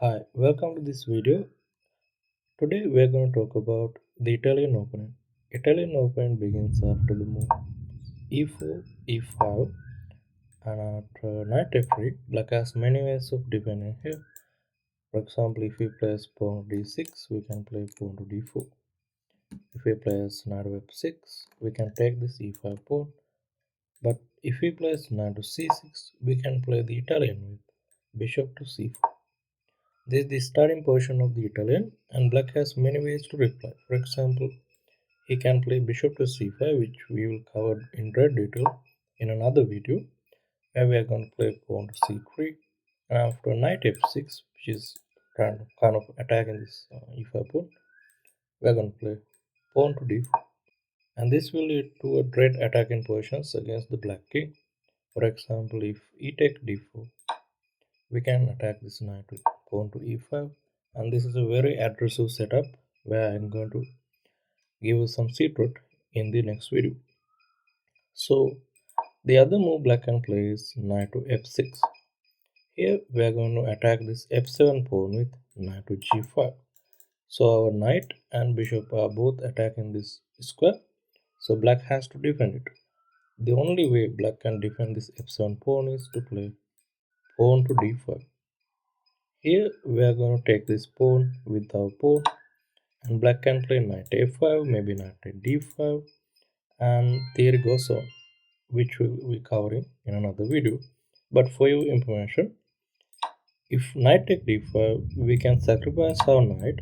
Hi, welcome to this video. Today we are going to talk about the Italian opening. Italian opening begins after the move e4, e5, and after knight f3. Black has many ways of defending here. For example, if we plays pawn to d6, we can play pawn to d4. If we plays knight to f6, we can take this e5 pawn. But if we plays knight to c6, we can play the Italian with bishop to c4. This is the starting portion of the Italian, and black has many ways to reply. For example, he can play bishop to c5, which we will cover in great detail in another video, where we are going to play pawn to c3, and after knight f6, which is kind of attacking this e5 pawn, we are going to play pawn to d4, and this will lead to a great attacking positions against the black king. For example, if e take d4, we can attack this knight with pawn to e5, and this is a very aggressive setup where I'm going to give you some secret in the next video. So the other move black can play is knight to f6. Here we are going to attack this f7 pawn with knight to g5. So our knight and bishop are both attacking this square, so black has to defend it. The only way black can defend this f7 pawn is to play pawn to d5. Here we are going to take this pawn with our pawn, and black can play knight a5, maybe knight d5, and there goes on, which we will be covering in another video. But for your information, if knight take d5, we can sacrifice our knight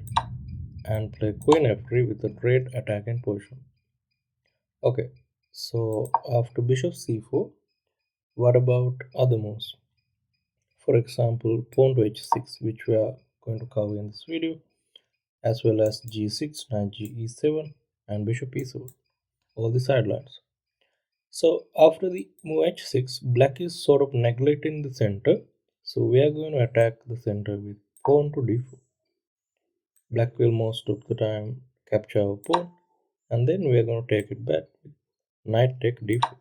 and play queen f3 with a great attacking position. Okay, so after bishop c4, what about other moves? For example, pawn to h6, which we are going to cover in this video, as well as g6, knight ge7, and bishop e7, all the sidelines. So after the move h6, black is sort of neglecting the center, so we are going to attack the center with pawn to d4. Black will most of the time capture our pawn, and then we are going to take it back with knight take d4.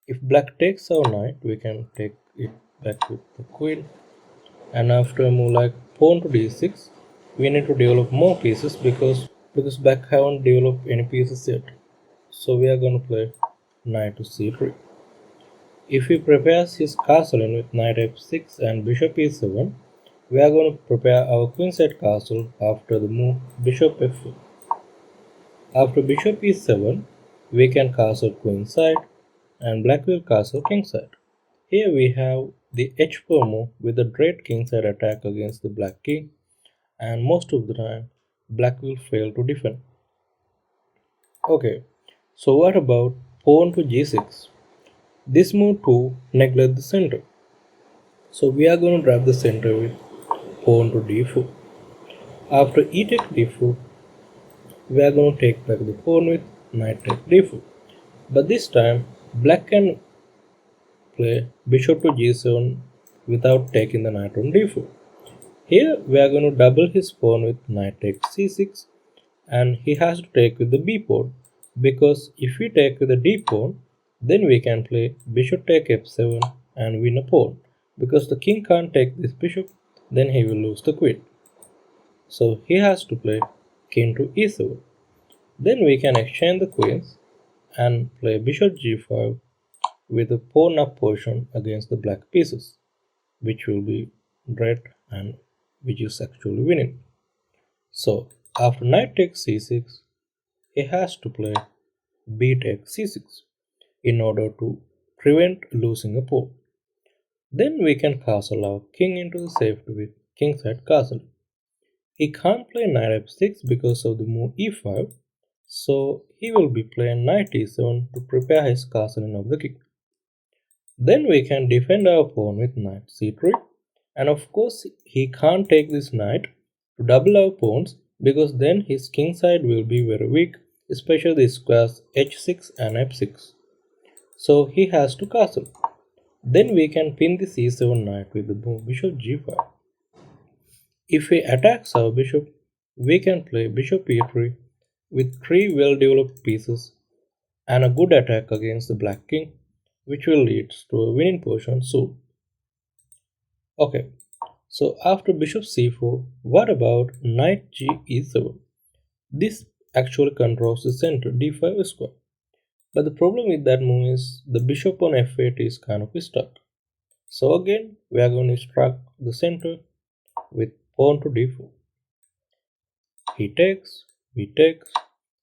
If black takes our knight, we can take it back with the queen, and after a move like pawn to d6, we need to develop more pieces because black haven't developed any pieces yet. So we are going to play knight to c3. If he prepares his castle in with knight f6 and bishop e7, we are going to prepare our queenside castle after the move bishop f4. After bishop e7, we can castle queenside and black will castle kingside. Here we have the h4 move with a great kingside attack against the black king, and most of the time black will fail to defend. Okay, so what about pawn to g6? This move too neglect the center. So we are going to grab the center with pawn to d4. After e take d4, we are going to take back the pawn with knight take d4. But this time, black can play bishop to g7 without taking the knight on d4. Here we are going to double his pawn with knight take c6, and he has to take with the b pawn, because if we take with the d pawn, then we can play bishop take f7 and win a pawn, because the king can't take this bishop, then he will lose the queen. So he has to play king to e7. Then we can exchange the queens and play bishop g5 with a pawn up position against the black pieces, which will be great and which is actually winning. So after knight takes c6, he has to play b takes c6 in order to prevent losing a pawn. Then we can castle our king into the safety with kingside castle. He can't play knight f6 because of the move e5, so he will be playing knight e7 to prepare his castling of the king. Then we can defend our pawn with knight c3, and of course he can't take this knight to double our pawns, because then his king side will be very weak, especially the squares h6 and f6. So he has to castle. Then we can pin the c7 knight with the move bishop g5. If he attacks our bishop, we can play bishop e3 with 3 well developed pieces and a good attack against the black king, which will lead to a winning position soon. Okay, So after bishop c4, what about knight g e7? This actually controls the center d5 square. But the problem with that move is the bishop on f8 is kind of stuck. So again, we are going to struck the center with pawn to d4. He takes, we take,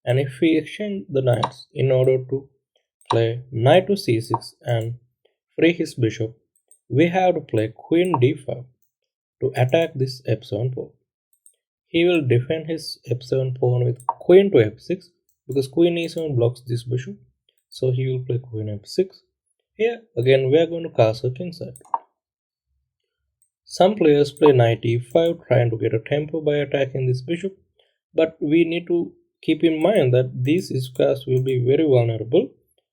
and if we exchange the knights in order to play knight to c6 and free his bishop, we have to play queen d5 to attack this f7 pawn. He will defend his f7 pawn with queen to f6 because queen e7 blocks this bishop. So he will play queen f6. Here again we are going to castle kingside. Some players play knight e5 trying to get a tempo by attacking this bishop, but we need to keep in mind that these squares will be very vulnerable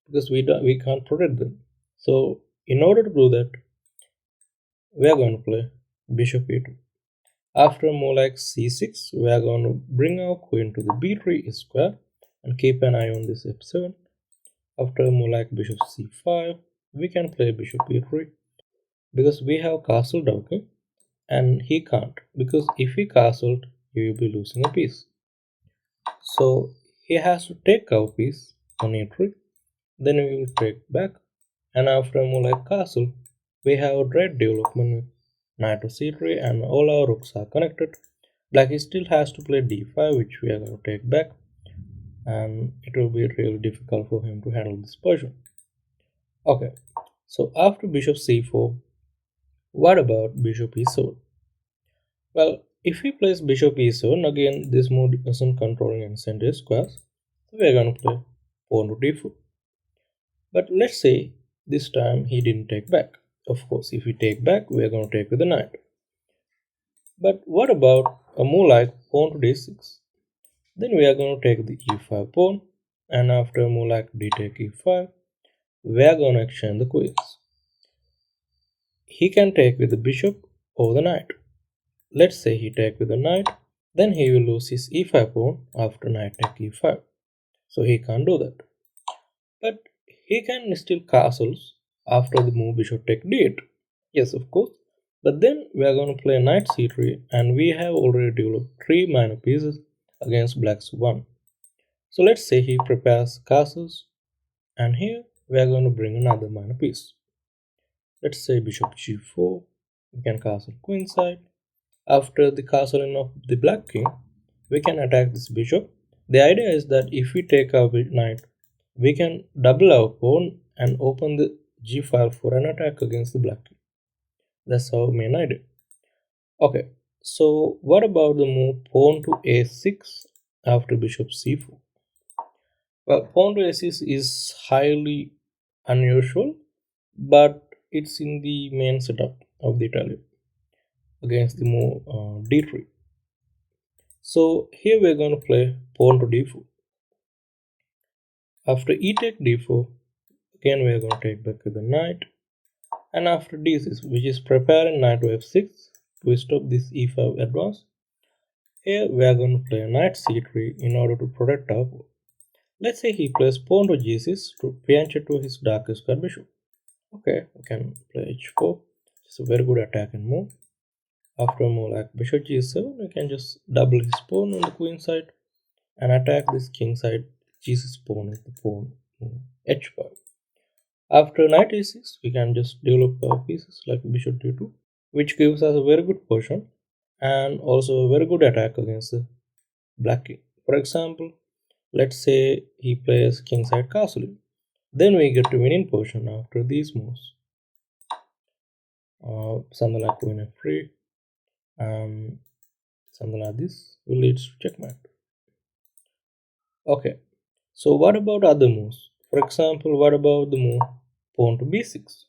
because we can't protect them. So in order to do that, we are going to play bishop e2. After a move like c6, we are going to bring our queen to the b3 square and keep an eye on this f7. After a move like bishop c5, we can play bishop e3 because we have castled, okay, and he can't because if he castled, he will be losing a piece. So he has to take our piece on e3, then we will take back, and after a move like castle, we have a great development with knight to c3 and all our rooks are connected. Black still has to play d5, which we are going to take back, and it will be really difficult for him to handle this position. Okay, so after bishop c4, what about bishop e7? Well, if he plays bishop e7, again this move isn't controlling any center squares, so we are going to play pawn to d4. But let's say this time he didn't take back. Of course, if we take back, we are going to take with the knight. But what about a move like pawn to d6? Then we are going to take the e5 pawn, and after a move like d take e5, we are going to exchange the queens. He can take with the bishop or the knight. Let's say he take with the knight, then he will lose his e5 pawn after knight take e5. So he can't do that. But he can still castles after the move bishop take d8. Yes, of course. But then we are going to play knight c3 and we have already developed 3 minor pieces against black's 1. So let's say he prepares castles and here we are going to bring another minor piece. Let's say bishop g4, we can castle queenside. After the castling of the black king, we can attack this bishop. The idea is that if we take our knight, we can double our pawn and open the g file for an attack against the black king. That's our main idea. Okay, so what about the move pawn to a6 after bishop c4? Well, pawn to a6 is highly unusual, but it's in the main setup of the Italian against the move d3. So here we're going to play pawn to d4. After e take d4, again we are going to take back with the knight, and after d6, which is preparing knight to f6 to stop this e5 advance, here we are going to play knight c3 in order to protect our pawn. Let's say he plays pawn to g6 to pinch to his dark square bishop. Okay, we can play h4. It's a very good attacking move. After a move like bishop g7, we can just double his pawn on the queen side and attack this king side g6 pawn with the pawn h5. After knight e6, we can just develop our pieces like bishop d2, which gives us a very good position and also a very good attack against the black king. For example, let's say he plays kingside castle. Then we get to winning position after these moves. Something like queen f3 and something like this will lead to checkmate. Okay, so what about other moves? For example, what about the move pawn to b6?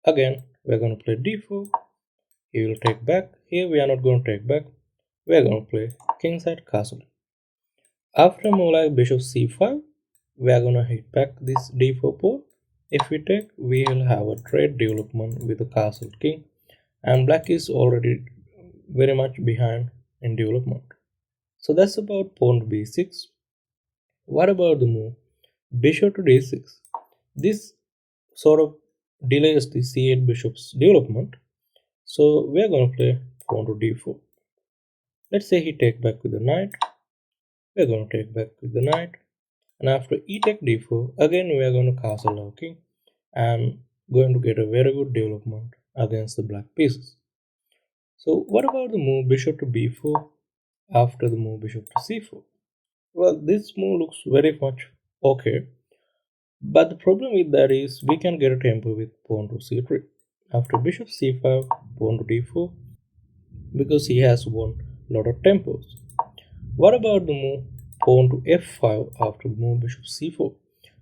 Again, we're going to play d4. He will take back. Here we are not going to take back. We are going to play kingside castle. After a move like bishop c5, we are going to hit back this d4 pawn. If we take, we will have a great development with the castle king, and black is already very much behind in development. So that's about pawn to b6. What about the move bishop to d6? This sort of delays the c8 bishop's development. So we are going to play pawn to d4. Let's say he take back with the knight. We're going to take back with the knight. And after e take d4, again we are going to castle our king and going to get a very good development against the black pieces. So what about the move bishop to b4 after the move bishop to c4? Well, this move looks very much okay, but the problem with that is we can get a tempo with pawn to c3. After bishop c5, pawn to d4, because he has won a lot of tempos. What about the move pawn to f5 after the move bishop c4?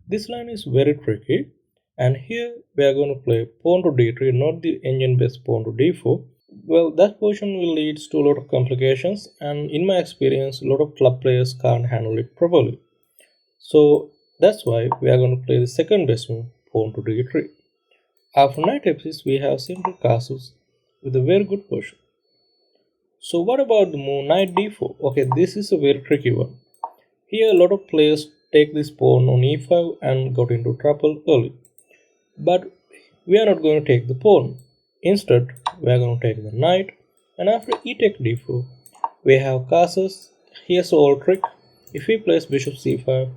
This line is very tricky, and here we are going to play pawn to d3, not the engine based pawn to d4. Well, that position will lead to a lot of complications, and in my experience, a lot of club players can't handle it properly. So that's why we are going to play the second best move, pawn to d3. After knight f6, we have simple castles with a very good position. So what about the move knight d4? Okay, this is a very tricky one. Here a lot of players take this pawn on e5 and got into trouble early. But we are not going to take the pawn. Instead, we are going to take the knight, and after e take d4, we have castles. Here's the old trick. If we place bishop c5,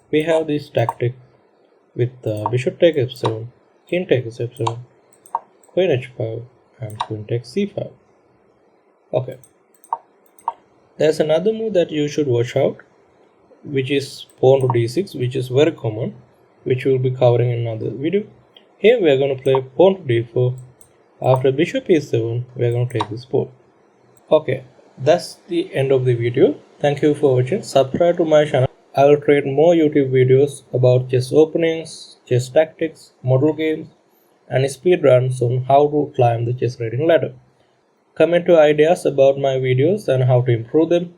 we have this tactic with bishop take f7, king takes f7, queen h5, and queen takes c5. Okay, there's another move that you should watch out, which is pawn to d6, which is very common, which we'll be covering in another video. Here we are going to play pawn to d4. After bishop e7, we are going to take this pawn. Okay, that's the end of the video. Thank you for watching. Subscribe to my channel. I will create more YouTube videos about chess openings, chess tactics, model games, and speed runs on how to climb the chess rating ladder. Comment your ideas about my videos and how to improve them.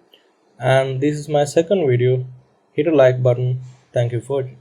And this is my second video. Hit a like button. Thank you for watching.